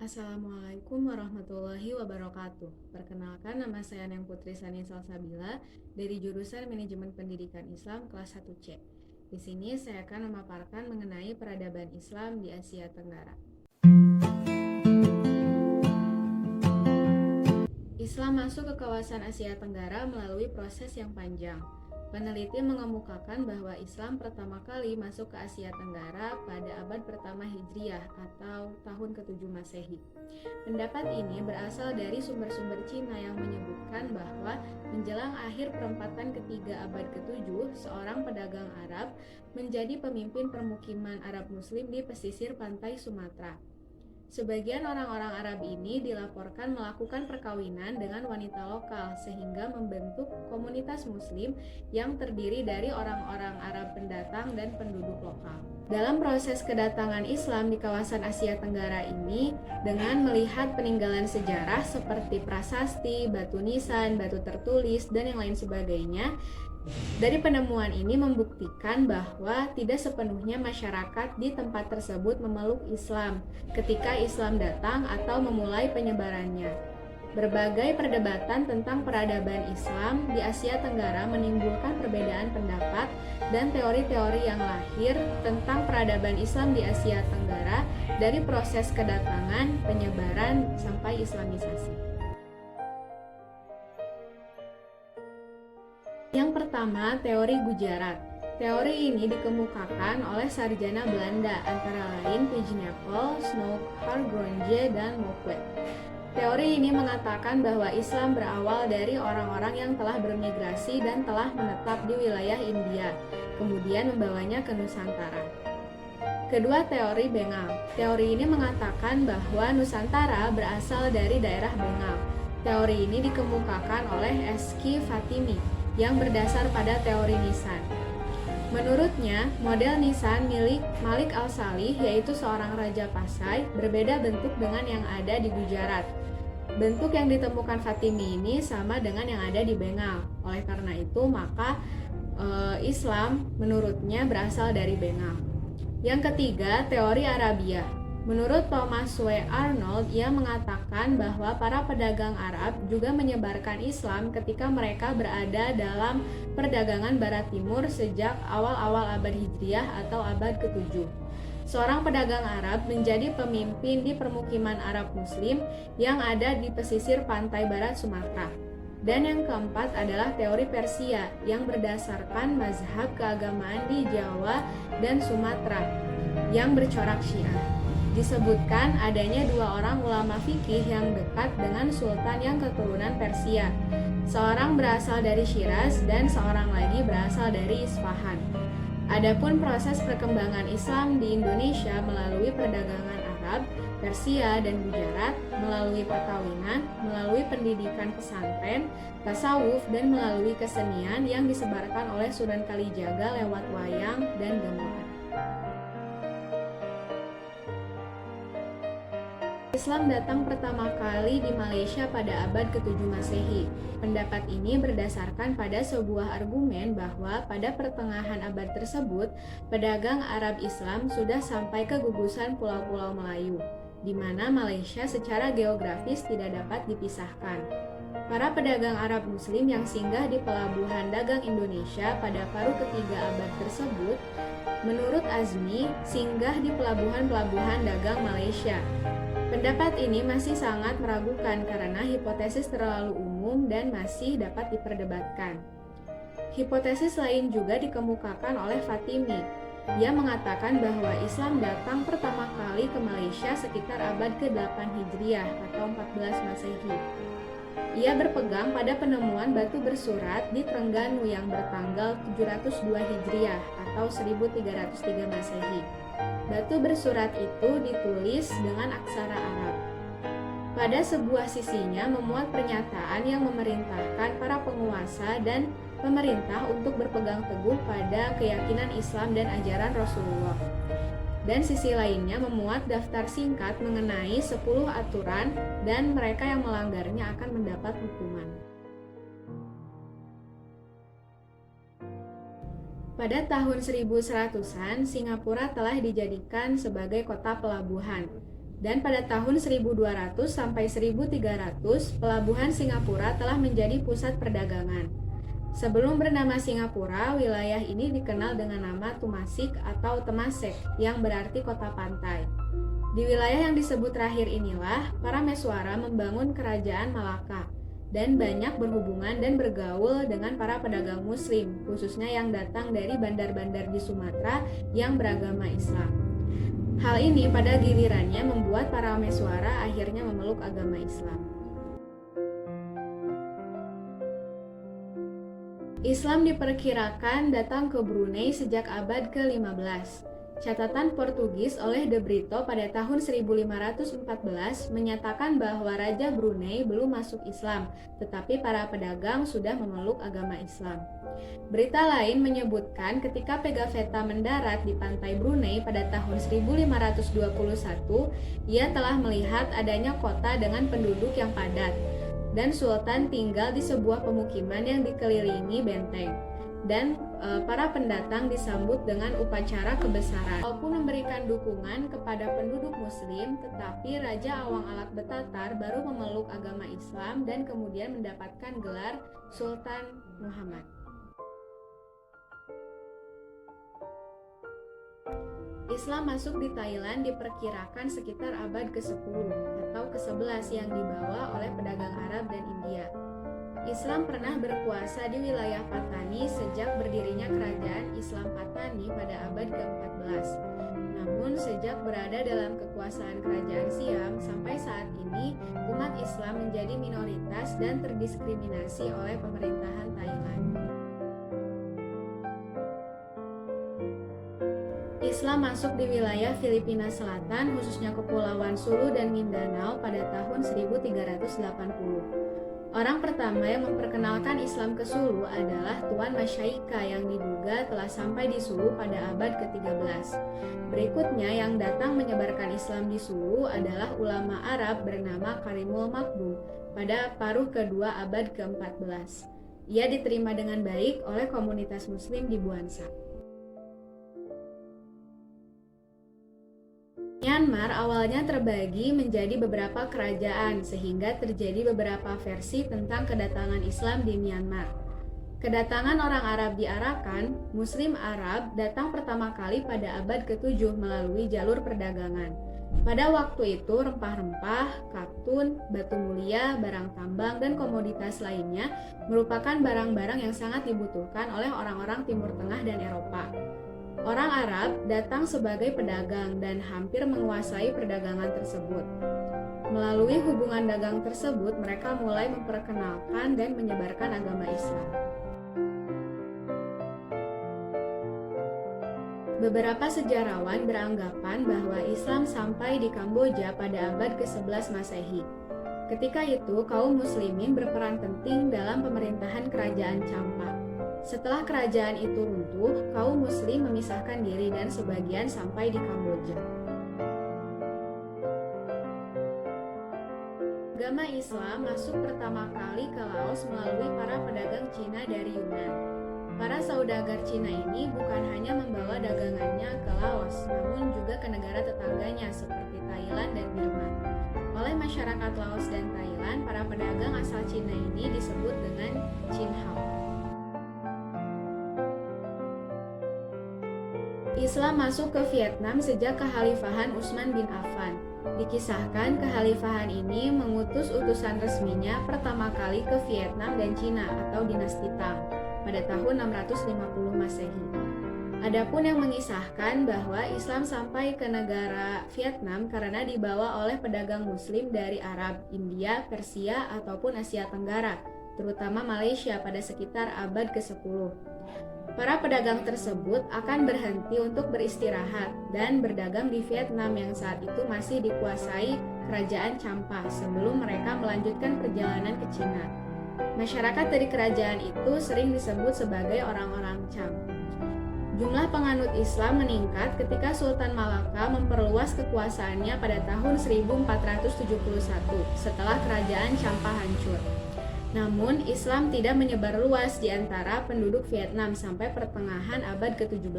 Assalamualaikum warahmatullahi wabarakatuh. Perkenalkan, nama saya Neng Putri Sani Salsabila dari jurusan Manajemen Pendidikan Islam kelas 1C. Di sini saya akan memaparkan mengenai peradaban Islam di Asia Tenggara. Islam masuk ke kawasan Asia Tenggara melalui proses yang panjang. Peneliti mengemukakan bahwa Islam pertama kali masuk ke Asia Tenggara pada abad pertama Hijriah atau tahun ke-7 Masehi. Pendapat ini berasal dari sumber-sumber Cina yang menyebutkan bahwa menjelang akhir perempatan ketiga abad ke-7, seorang pedagang Arab menjadi pemimpin permukiman Arab Muslim di pesisir pantai Sumatera. Sebagian orang-orang Arab ini dilaporkan melakukan perkawinan dengan wanita lokal sehingga membentuk komunitas Muslim yang terdiri dari orang-orang Arab pendatang dan penduduk lokal. Dalam proses kedatangan Islam di kawasan Asia Tenggara ini, dengan melihat peninggalan sejarah seperti prasasti, batu nisan, batu tertulis, dan yang lain sebagainya, dari penemuan ini membuktikan bahwa tidak sepenuhnya masyarakat di tempat tersebut memeluk Islam ketika Islam datang atau memulai penyebarannya. Berbagai perdebatan tentang peradaban Islam di Asia Tenggara menimbulkan perbedaan pendapat dan teori-teori yang lahir tentang peradaban Islam di Asia Tenggara dari proses kedatangan, penyebaran, sampai Islamisasi. Yang pertama, teori Gujarat. Teori ini dikemukakan oleh sarjana Belanda antara lain Pigeonapple, Snoek, Hargronje, dan Moquet. Teori ini mengatakan bahwa Islam berawal dari orang-orang yang telah bermigrasi dan telah menetap di wilayah India, kemudian membawanya ke Nusantara. Kedua, teori Bengal. Teori ini mengatakan bahwa Nusantara berasal dari daerah Bengal. Teori ini dikemukakan oleh Eski Fatimi yang berdasar pada teori nisan. Menurutnya, model nisan milik Malik Al-Salih, yaitu seorang raja Pasai, berbeda bentuk dengan yang ada di Gujarat. Bentuk yang ditemukan Fatimi ini sama dengan yang ada di Bengal. Oleh karena itu, maka Islam menurutnya berasal dari Bengal. Yang ketiga, teori Arabia. Menurut Thomas W. Arnold, ia mengatakan bahwa para pedagang Arab juga menyebarkan Islam ketika mereka berada dalam perdagangan Barat Timur sejak awal-awal abad Hijriah atau abad ke-7. Seorang pedagang Arab menjadi pemimpin di permukiman Arab Muslim yang ada di pesisir pantai barat Sumatera. Dan yang keempat adalah teori Persia yang berdasarkan mazhab keagamaan di Jawa dan Sumatera yang bercorak Syiah. Disebutkan adanya dua orang ulama fikih yang dekat dengan sultan yang keturunan Persia. Seorang berasal dari Syiraz dan seorang lagi berasal dari Isfahan. Adapun proses perkembangan Islam di Indonesia melalui perdagangan Arab, Persia, dan Gujarat, melalui perkawinan, melalui pendidikan pesantren, tasawuf, dan melalui kesenian yang disebarkan oleh Sunan Kalijaga lewat wayang dan gamelan. Islam datang pertama kali di Malaysia pada abad ke-7 Masehi. Pendapat ini berdasarkan pada sebuah argumen bahwa pada pertengahan abad tersebut, pedagang Arab Islam sudah sampai ke gugusan pulau-pulau Melayu, di mana Malaysia secara geografis tidak dapat dipisahkan. Para pedagang Arab Muslim yang singgah di pelabuhan dagang Indonesia pada paruh ketiga abad tersebut, menurut Azmi, singgah di pelabuhan-pelabuhan dagang Malaysia. Pendapat ini masih sangat meragukan karena hipotesis terlalu umum dan masih dapat diperdebatkan. Hipotesis lain juga dikemukakan oleh Fatimi. Ia mengatakan bahwa Islam datang pertama kali ke Malaysia sekitar abad ke-8 Hijriah atau 14 Masehi. Ia berpegang pada penemuan batu bersurat di Trengganu yang bertanggal 702 Hijriah atau 1303 Masehi. Batu bersurat itu ditulis dengan aksara Arab. Pada sebuah sisinya memuat pernyataan yang memerintahkan para penguasa dan pemerintah untuk berpegang teguh pada keyakinan Islam dan ajaran Rasulullah. Dan sisi lainnya memuat daftar singkat mengenai 10 aturan dan mereka yang melanggarnya akan mendapat hukuman. Pada tahun 1100-an, Singapura telah dijadikan sebagai kota pelabuhan. Dan pada tahun 1200 sampai 1300, pelabuhan Singapura telah menjadi pusat perdagangan. Sebelum bernama Singapura, wilayah ini dikenal dengan nama Temasek atau Temasek, yang berarti kota pantai. Di wilayah yang disebut terakhir inilah, para Meswara membangun kerajaan Malaka, dan banyak berhubungan dan bergaul dengan para pedagang Muslim, khususnya yang datang dari bandar-bandar di Sumatera yang beragama Islam. Hal ini pada gilirannya membuat para Meswara akhirnya memeluk agama Islam. Islam diperkirakan datang ke Brunei sejak abad ke-15. Catatan Portugis oleh De Brito pada tahun 1514 menyatakan bahwa Raja Brunei belum masuk Islam, tetapi para pedagang sudah memeluk agama Islam. Berita lain menyebutkan ketika Pegafetta mendarat di pantai Brunei pada tahun 1521, ia telah melihat adanya kota dengan penduduk yang padat, dan Sultan tinggal di sebuah pemukiman yang dikelilingi benteng. Dan para pendatang disambut dengan upacara kebesaran. Walaupun memberikan dukungan kepada penduduk Muslim, tetapi Raja Awang Alak Betatar baru memeluk agama Islam dan kemudian mendapatkan gelar Sultan Muhammad. Islam masuk di Thailand diperkirakan sekitar abad ke-10 atau ke-11 yang dibawa oleh pedagang Arab dan India. Islam pernah berkuasa di wilayah Patani sejak berdirinya kerajaan Islam Patani pada abad ke-14. Namun sejak berada dalam kekuasaan kerajaan Siam sampai saat ini, umat Islam menjadi minoritas dan terdiskriminasi oleh pemerintahan Thailand. Islam masuk di wilayah Filipina Selatan, khususnya Kepulauan Sulu dan Mindanao pada tahun 1380. Orang pertama yang memperkenalkan Islam ke Sulu adalah Tuan Masyaika yang diduga telah sampai di Sulu pada abad ke-13. Berikutnya yang datang menyebarkan Islam di Sulu adalah ulama Arab bernama Karimul Makdum pada paruh kedua abad ke-14. Ia diterima dengan baik oleh komunitas Muslim di Buansa. Myanmar awalnya terbagi menjadi beberapa kerajaan sehingga terjadi beberapa versi tentang kedatangan Islam di Myanmar. Kedatangan orang Arab di Arakan, Muslim Arab datang pertama kali pada abad ke-7 melalui jalur perdagangan. Pada waktu itu rempah-rempah, katun, batu mulia, barang tambang, dan komoditas lainnya merupakan barang-barang yang sangat dibutuhkan oleh orang-orang Timur Tengah dan Eropa. Orang Arab datang sebagai pedagang dan hampir menguasai perdagangan tersebut. Melalui hubungan dagang tersebut, mereka mulai memperkenalkan dan menyebarkan agama Islam. Beberapa sejarawan beranggapan bahwa Islam sampai di Kamboja pada abad ke-11 Masehi. Ketika itu, kaum muslimin berperan penting dalam pemerintahan kerajaan Champa. Setelah kerajaan itu runtuh, kaum muslim memisahkan diri dan sebagian sampai di Kamboja. Agama Islam masuk pertama kali ke Laos melalui para pedagang Cina dari Yunan. Para saudagar Cina ini bukan hanya membawa dagangannya ke Laos, namun juga ke negara tetangganya seperti Thailand dan Burma. Oleh masyarakat Laos dan Thailand, para pedagang asal Cina ini disebut dengan Chin Hao. Islam masuk ke Vietnam sejak kekhalifahan Utsman bin Affan. Dikisahkan kekhalifahan ini mengutus utusan resminya pertama kali ke Vietnam dan Cina atau dinasti Tang pada tahun 650 Masehi. Adapun yang mengisahkan bahwa Islam sampai ke negara Vietnam karena dibawa oleh pedagang Muslim dari Arab, India, Persia, ataupun Asia Tenggara, terutama Malaysia pada sekitar abad ke-10. Para pedagang tersebut akan berhenti untuk beristirahat dan berdagang di Vietnam yang saat itu masih dikuasai kerajaan Champa sebelum mereka melanjutkan perjalanan ke Cina. Masyarakat dari kerajaan itu sering disebut sebagai orang-orang Cham. Jumlah penganut Islam meningkat ketika Sultan Malaka memperluas kekuasaannya pada tahun 1471 setelah kerajaan Champa hancur. Namun, Islam tidak menyebar luas di antara penduduk Vietnam sampai pertengahan abad ke-17.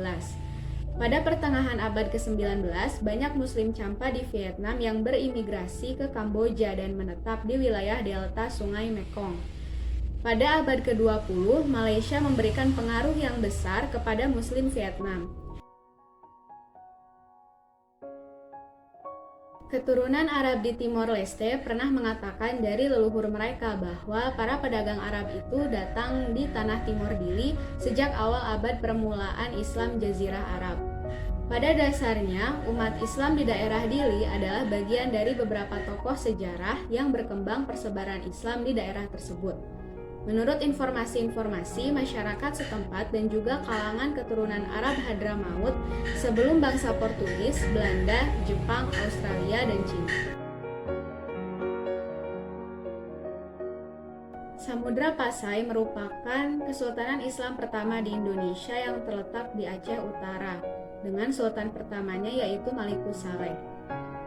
Pada pertengahan abad ke-19, banyak Muslim Champa di Vietnam yang berimigrasi ke Kamboja dan menetap di wilayah delta Sungai Mekong. Pada abad ke-20, Malaysia memberikan pengaruh yang besar kepada Muslim Vietnam. Keturunan Arab di Timor Leste pernah mengatakan dari leluhur mereka bahwa para pedagang Arab itu datang di tanah Timor Dili sejak awal abad permulaan Islam Jazirah Arab. Pada dasarnya, umat Islam di daerah Dili adalah bagian dari beberapa tokoh sejarah yang berkembang persebaran Islam di daerah tersebut. Menurut informasi-informasi masyarakat setempat dan juga kalangan keturunan Arab Hadramaut sebelum bangsa Portugis, Belanda, Jepang, Australia, dan Cina. Samudra Pasai merupakan kesultanan Islam pertama di Indonesia yang terletak di Aceh Utara, dengan sultan pertamanya yaitu Malikus Saleh.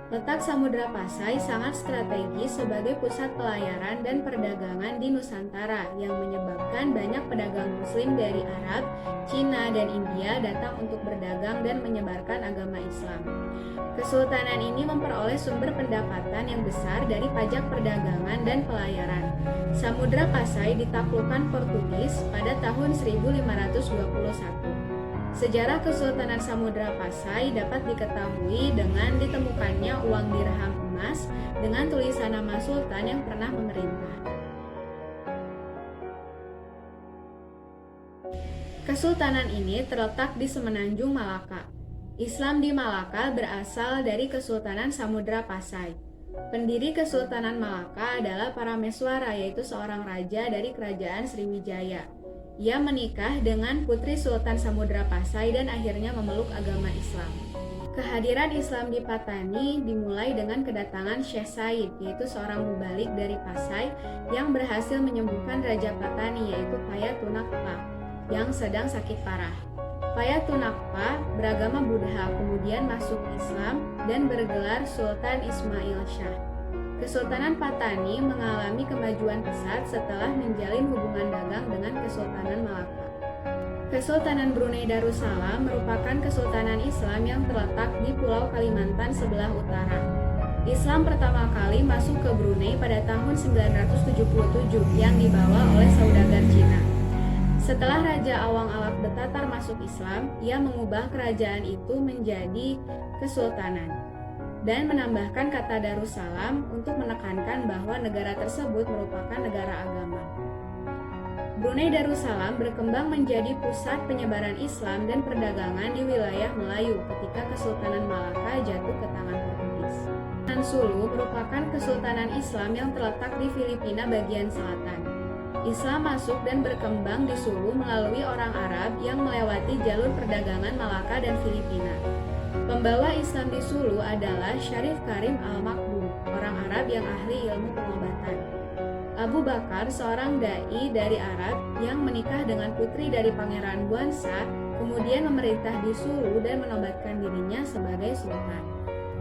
Letak Samudra Pasai sangat strategis sebagai pusat pelayaran dan perdagangan di Nusantara yang menyebabkan banyak pedagang Muslim dari Arab, Cina, dan India datang untuk berdagang dan menyebarkan agama Islam. Kesultanan ini memperoleh sumber pendapatan yang besar dari pajak perdagangan dan pelayaran. Samudra Pasai ditaklukkan Portugis pada tahun 1521. Sejarah Kesultanan Samudra Pasai dapat diketahui dengan ditemukannya uang dirham emas dengan tulisan nama sultan yang pernah memerintah. Kesultanan ini terletak di Semenanjung Malaka. Islam di Malaka berasal dari Kesultanan Samudra Pasai. Pendiri Kesultanan Malaka adalah Parameswara, yaitu seorang raja dari Kerajaan Sriwijaya. Ia menikah dengan putri Sultan Samudra Pasai dan akhirnya memeluk agama Islam. Kehadiran Islam di Patani dimulai dengan kedatangan Syekh Said, yaitu seorang mubalik dari Pasai yang berhasil menyembuhkan Raja Patani, yaitu Payatunakpa, yang sedang sakit parah. Payatunakpa beragama Buddha, kemudian masuk Islam dan bergelar Sultan Ismail Shah. Kesultanan Patani mengalami kemajuan pesat setelah menjalin hubungan dagang dengan Kesultanan Malaka. Kesultanan Brunei Darussalam merupakan kesultanan Islam yang terletak di Pulau Kalimantan sebelah utara. Islam pertama kali masuk ke Brunei pada tahun 977 yang dibawa oleh saudagar Cina. Setelah Raja Awang Alak Betatar masuk Islam, ia mengubah kerajaan itu menjadi kesultanan dan menambahkan kata Darussalam untuk menekankan bahwa negara tersebut merupakan negara agama. Brunei Darussalam berkembang menjadi pusat penyebaran Islam dan perdagangan di wilayah Melayu ketika Kesultanan Malaka jatuh ke tangan Portugis. Kesultanan Sulu merupakan kesultanan Islam yang terletak di Filipina bagian selatan. Islam masuk dan berkembang di Sulu melalui orang Arab yang melewati jalur perdagangan Malaka dan Filipina. Pembawa Islam di Sulu adalah Syarif Karim Al-Makdum, orang Arab yang ahli ilmu pengobatan. Abu Bakar, seorang dai dari Arab yang menikah dengan putri dari Pangeran Buansa, kemudian memerintah di Sulu dan menobatkan dirinya sebagai sultan.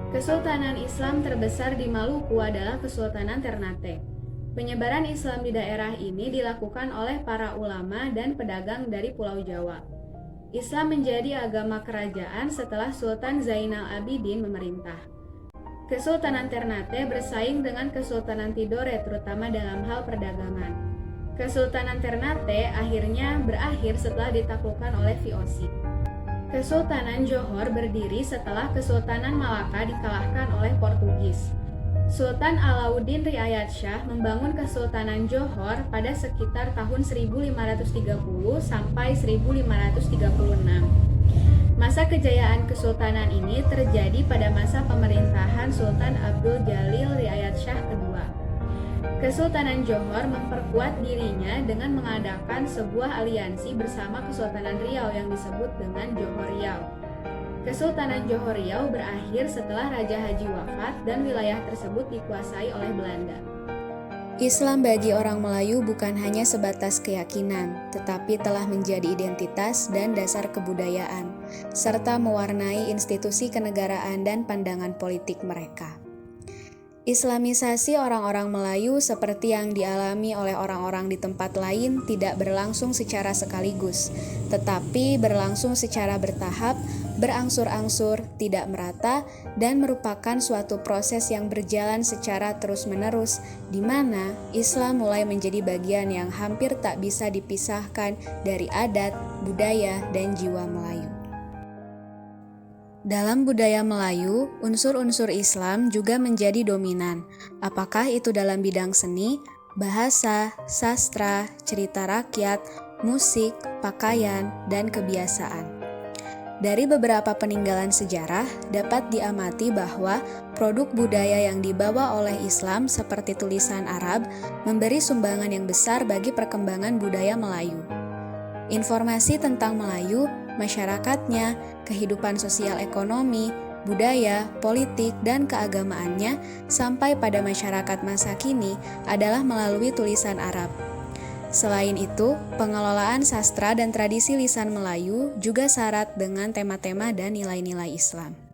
Kesultanan Islam terbesar di Maluku adalah Kesultanan Ternate. Penyebaran Islam di daerah ini dilakukan oleh para ulama dan pedagang dari Pulau Jawa. Islam menjadi agama kerajaan setelah Sultan Zainal Abidin memerintah. Kesultanan Ternate bersaing dengan Kesultanan Tidore terutama dalam hal perdagangan. Kesultanan Ternate akhirnya berakhir setelah ditaklukkan oleh VOC. Kesultanan Johor berdiri setelah Kesultanan Malaka dikalahkan oleh Portugis. Sultan Alauddin Riayat Shah membangun Kesultanan Johor pada sekitar tahun 1530 sampai 1536. Masa kejayaan kesultanan ini terjadi pada masa pemerintahan Sultan Abdul Jalil Riayat Shah II. Kesultanan Johor memperkuat dirinya dengan mengadakan sebuah aliansi bersama Kesultanan Riau yang disebut dengan Johor Riau. Kesultanan Johor Riau berakhir setelah Raja Haji wafat dan wilayah tersebut dikuasai oleh Belanda. Islam bagi orang Melayu bukan hanya sebatas keyakinan, tetapi telah menjadi identitas dan dasar kebudayaan, serta mewarnai institusi kenegaraan dan pandangan politik mereka. Islamisasi orang-orang Melayu seperti yang dialami oleh orang-orang di tempat lain tidak berlangsung secara sekaligus, tetapi berlangsung secara bertahap berangsur-angsur, tidak merata, dan merupakan suatu proses yang berjalan secara terus-menerus, di mana Islam mulai menjadi bagian yang hampir tak bisa dipisahkan dari adat, budaya, dan jiwa Melayu. Dalam budaya Melayu, unsur-unsur Islam juga menjadi dominan, apakah itu dalam bidang seni, bahasa, sastra, cerita rakyat, musik, pakaian, dan kebiasaan. Dari beberapa peninggalan sejarah, dapat diamati bahwa produk budaya yang dibawa oleh Islam seperti tulisan Arab memberi sumbangan yang besar bagi perkembangan budaya Melayu. Informasi tentang Melayu, masyarakatnya, kehidupan sosial ekonomi, budaya, politik, dan keagamaannya sampai pada masyarakat masa kini adalah melalui tulisan Arab. Selain itu, pengelolaan sastra dan tradisi lisan Melayu juga syarat dengan tema-tema dan nilai-nilai Islam.